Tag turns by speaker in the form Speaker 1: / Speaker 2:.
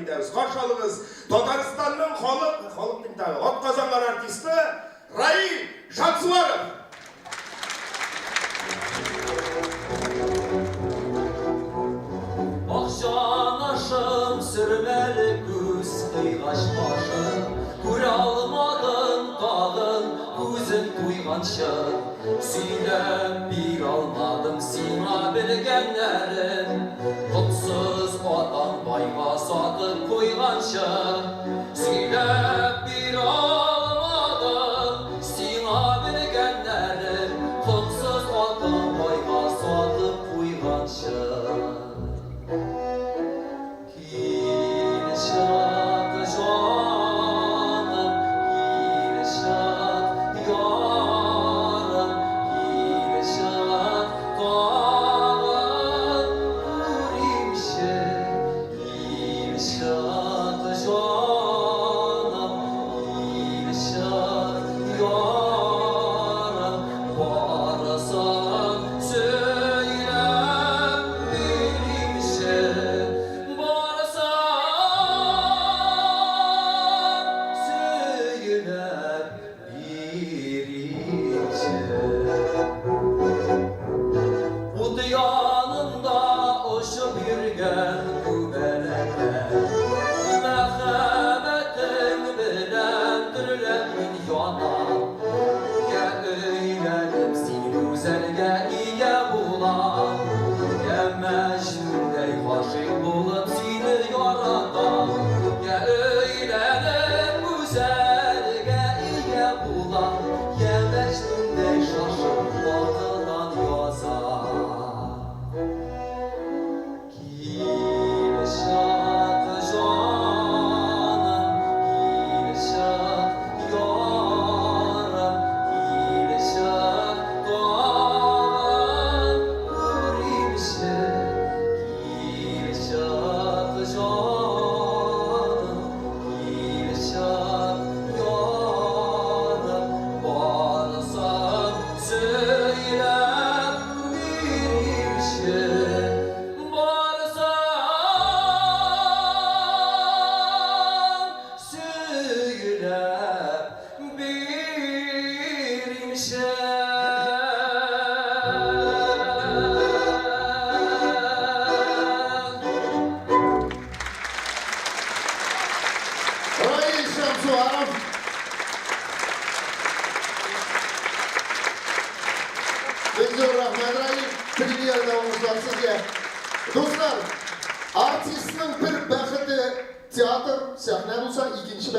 Speaker 1: deymiz. Karşılığız Tataristan'ın halk dindarı, ot kazanlar artisti Rail Şatsuvarov.
Speaker 2: Akşanaşım sürmeli güz kıygaş başım, Kure almadın dağın gözün duygança. Söylem bir almadım sina bilgenlerin, Kutsuz adam bayga satıp koygança. Söylem bir almadım sina bilgenlerin, Kutsuz adam bayga satıp koygança. Yanında uçup yürgen bu belekler, Merhametin bilen dirilen dünyana. Ya öylenim seni güzelge iye bulan, Ya Mecnun'dey aşık bulup seni yaratan. Ya öylenim güzelge iye bulan, Ya Mecnun'dey şaşıp batıdan yazan.
Speaker 3: Rail Şatsuvarov. Benziyor Rahman Rail. Premier davamızdan sizge. Dostlar, artistinin bir baxıtı teatr sahne olsa ikinci